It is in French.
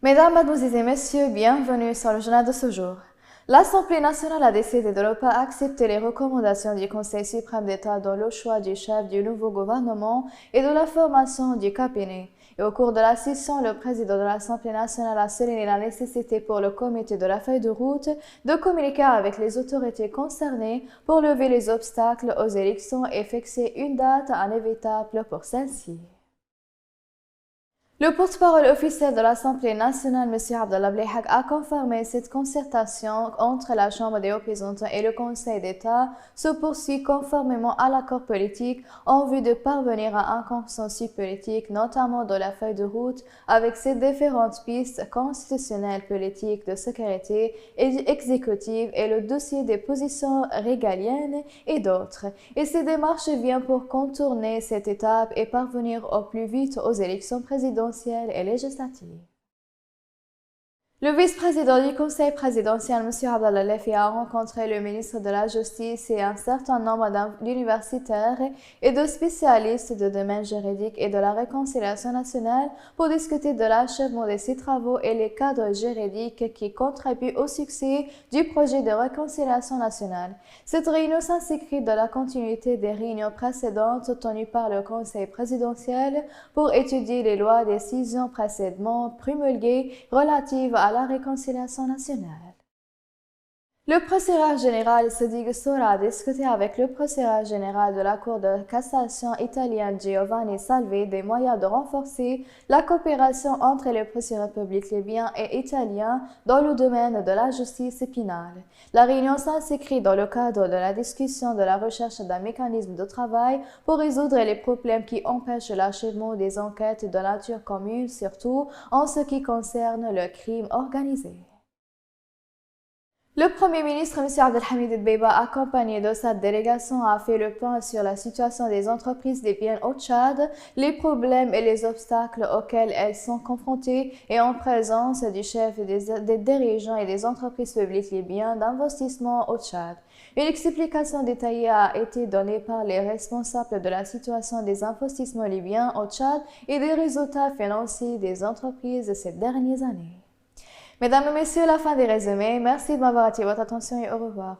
Mesdames, Mademoiselles et Messieurs, bienvenue sur le journal de ce jour. L'Assemblée nationale a décidé de ne pas accepter les recommandations du Conseil suprême d'État dans le choix du chef du nouveau gouvernement et de la formation du cabinet. Et au cours de la session, le président de l'Assemblée nationale a souligné la nécessité pour le comité de la feuille de route de communiquer avec les autorités concernées pour lever les obstacles aux élections et fixer une date inévitable pour celles-ci. Le porte-parole officiel de l'Assemblée nationale, M. Abdallah Blehak, a confirmé cette concertation entre la Chambre des représentants et le Conseil d'État se poursuit conformément à l'accord politique en vue de parvenir à un consensus politique, notamment dans la feuille de route, avec ses différentes pistes constitutionnelles, politiques, de sécurité et exécutives et le dossier des positions régaliennes et d'autres. Et ces démarches viennent pour contourner cette étape et parvenir au plus vite aux élections présidentielles et législative. Le vice-président du Conseil présidentiel, M. Abdallah Lefi, a rencontré le ministre de la Justice et un certain nombre d'universitaires et de spécialistes de domaine juridique et de la réconciliation nationale pour discuter de l'achèvement de ces travaux et les cadres juridiques qui contribuent au succès du projet de réconciliation nationale. Cette réunion s'inscrit dans la continuité des réunions précédentes tenues par le Conseil présidentiel pour étudier les lois et décisions précédemment promulguées relatives à la réconciliation nationale. Le procureur général Sadiq Sora a discuté avec le procureur général de la Cour de cassation italienne Giovanni Salvi des moyens de renforcer la coopération entre les procureurs publics libyens et italiens dans le domaine de la justice pénale. La réunion s'inscrit dans le cadre de la discussion de la recherche d'un mécanisme de travail pour résoudre les problèmes qui empêchent l'achèvement des enquêtes de nature commune, surtout en ce qui concerne le crime organisé. Le Premier ministre, M. Abdelhamid Dbeiba, accompagné de sa délégation, a fait le point sur la situation des entreprises libyennes au Tchad, les problèmes et les obstacles auxquels elles sont confrontées et en présence du chef des dirigeants et des entreprises publiques libyennes d'investissement au Tchad. Une explication détaillée a été donnée par les responsables de la situation des investissements libyens au Tchad et des résultats financiers des entreprises ces dernières années. Mesdames et messieurs, la fin des résumés. Merci de m'avoir attiré votre attention et au revoir.